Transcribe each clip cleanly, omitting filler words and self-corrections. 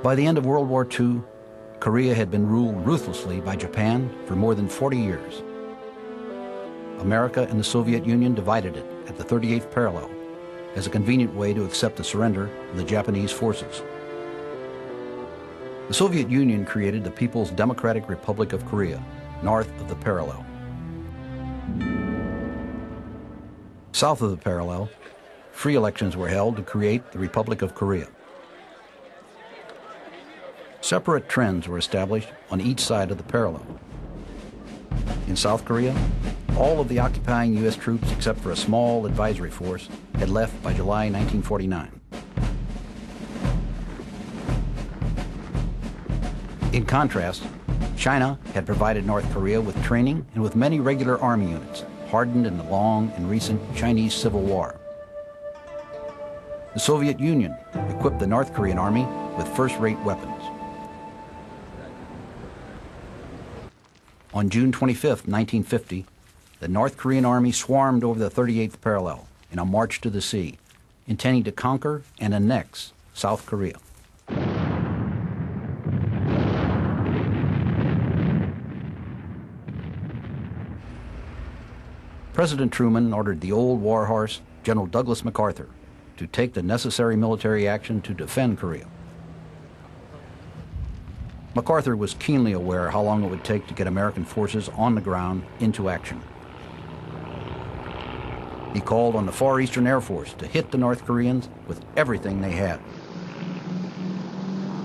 By the end of World War II, Korea had been ruled ruthlessly by Japan for more than 40 years. America and the Soviet Union divided it at the 38th parallel as a convenient way to accept the surrender of the Japanese forces. The Soviet Union created the People's Democratic Republic of Korea, north of the parallel. South of the parallel, free elections were held to create the Republic of Korea. Separate trends were established on each side of the parallel. In South Korea, all of the occupying U.S. troops, except for a small advisory force, had left by July 1949. In contrast, China had provided North Korea with training and with many regular army units, hardened in the long and recent Chinese Civil War. The Soviet Union equipped the North Korean army with first-rate weapons. On June 25, 1950, the North Korean army swarmed over the 38th parallel in a march to the sea, intending to conquer and annex South Korea. President Truman ordered the old war horse, General Douglas MacArthur, to take the necessary military action to defend Korea. MacArthur was keenly aware how long it would take to get American forces on the ground into action. He called on the Far Eastern Air Force to hit the North Koreans with everything they had.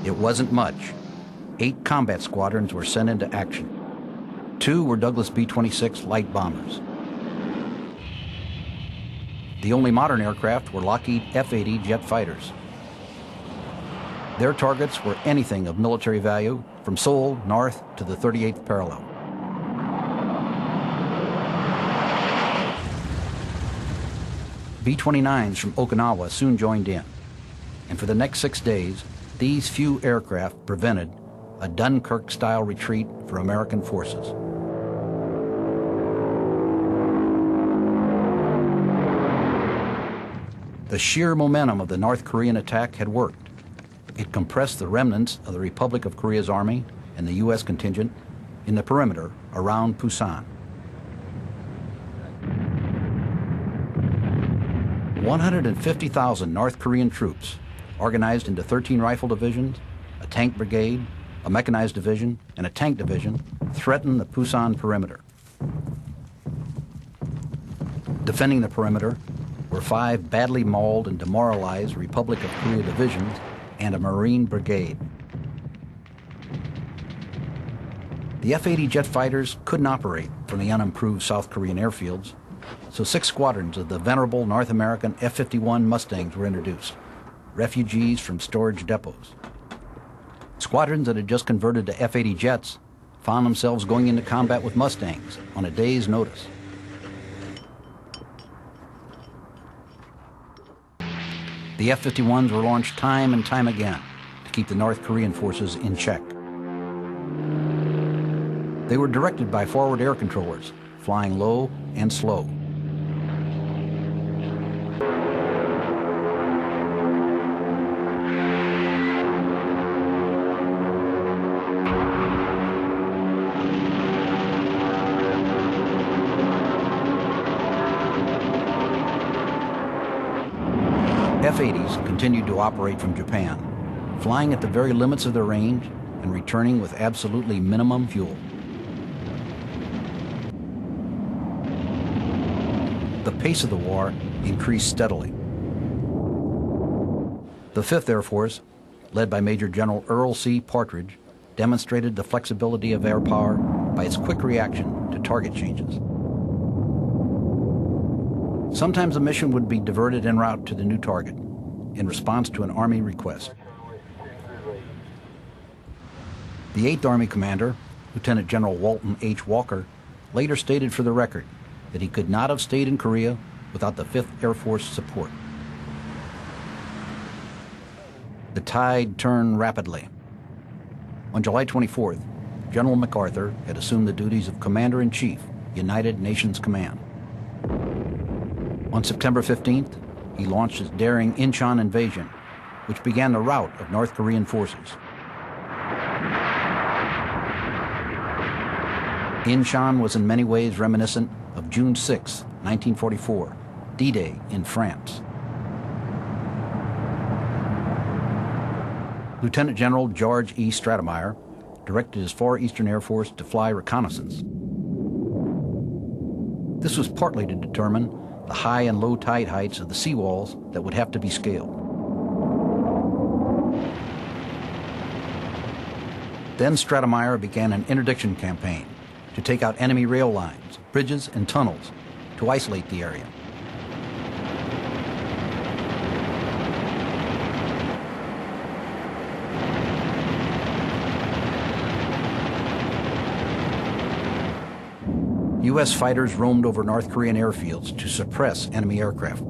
It wasn't much. 8 combat squadrons were sent into action. 2 were Douglas B-26 light bombers. The only modern aircraft were Lockheed F-80 jet fighters. Their targets were anything of military value from Seoul north to the 38th parallel. B-29s from Okinawa soon joined in, and for the next 6 days, these few aircraft prevented a Dunkirk-style retreat for American forces. The sheer momentum of the North Korean attack had worked. It compressed the remnants of the Republic of Korea's army and the U.S. contingent in the perimeter around Pusan. 150,000 North Korean troops, organized into 13 rifle divisions, a tank brigade, a mechanized division, and a tank division, threatened the Pusan perimeter. Defending the perimeter were 5 badly mauled and demoralized Republic of Korea divisions and a Marine brigade. The F-80 jet fighters couldn't operate from the unimproved South Korean airfields, so 6 squadrons of the venerable North American F-51 Mustangs were introduced, refugees from storage depots. Squadrons that had just converted to F-80 jets found themselves going into combat with Mustangs on a day's notice. The F-51s were launched time and time again to keep the North Korean forces in check. They were directed by forward air controllers, flying low and slow. F-80s continued to operate from Japan, flying at the very limits of their range and returning with absolutely minimum fuel. The pace of the war increased steadily. The 5th Air Force, led by Major General Earl C. Partridge, demonstrated the flexibility of air power by its quick reaction to target changes. Sometimes a mission would be diverted en route to the new target in response to an Army request. The 8th Army commander, Lieutenant General Walton H. Walker, later stated for the record that he could not have stayed in Korea without the 5th Air Force support. The tide turned rapidly. On July 24th, General MacArthur had assumed the duties of Commander-in-Chief, United Nations Command. On September 15th, he launched his daring Incheon invasion, which began the rout of North Korean forces. Incheon was in many ways reminiscent of June 6, 1944, D-Day in France. Lieutenant General George E. Stratemeyer directed his Far Eastern Air Force to fly reconnaissance. This was partly to determine the high and low tide heights of the seawalls that would have to be scaled. Then Stratemeyer began an interdiction campaign to take out enemy rail lines, bridges, and tunnels to isolate the area. U.S. fighters roamed over North Korean airfields to suppress enemy aircraft.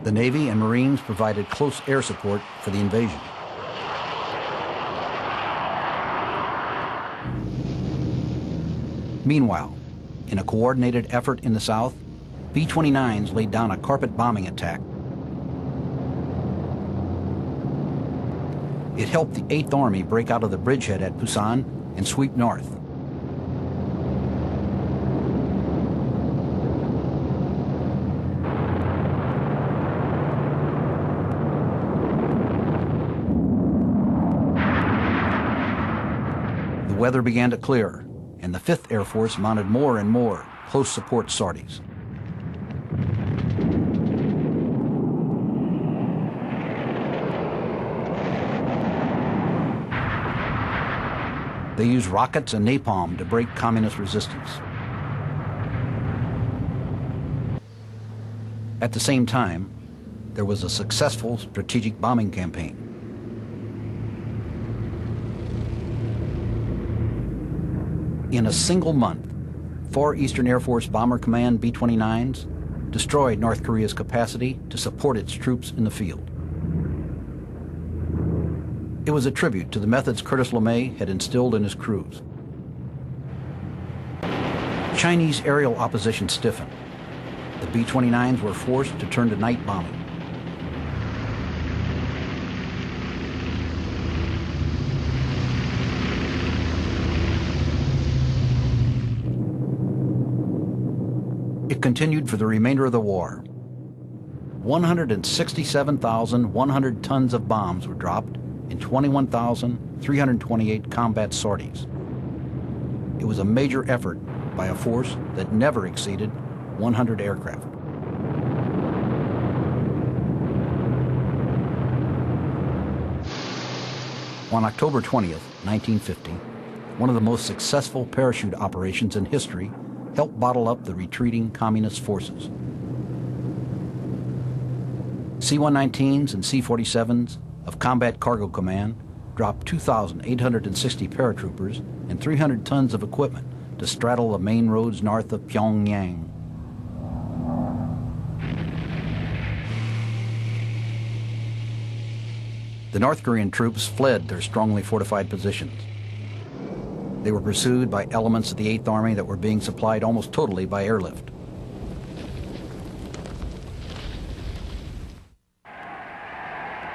The Navy and Marines provided close air support for the invasion. Meanwhile, in a coordinated effort in the South, B-29s laid down a carpet bombing attack. It helped the 8th Army break out of the bridgehead at Pusan and sweep north. The weather began to clear, and the 5th Air Force mounted more and more close support sorties. They used rockets and napalm to break communist resistance. At the same time, there was a successful strategic bombing campaign. In a single month, Far Eastern Air Force Bomber Command B-29s destroyed North Korea's capacity to support its troops in the field. It was a tribute to the methods Curtis LeMay had instilled in his crews. Chinese aerial opposition stiffened. The B-29s were forced to turn to night bombing. It continued for the remainder of the war. 167,100 tons of bombs were dropped in 21,328 combat sorties. It was a major effort by a force that never exceeded 100 aircraft. On October 20th, 1950, one of the most successful parachute operations in history helped bottle up the retreating communist forces. C-119s and C-47s of Combat Cargo Command dropped 2,860 paratroopers and 300 tons of equipment to straddle the main roads north of Pyongyang. The North Korean troops fled their strongly fortified positions. They were pursued by elements of the 8th Army that were being supplied almost totally by airlift.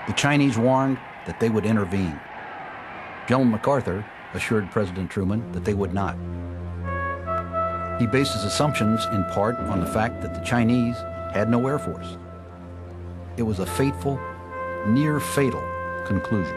The Chinese warned that they would intervene. General MacArthur assured President Truman that they would not. He based his assumptions in part on the fact that the Chinese had no air force. It was a fateful, near fatal conclusion.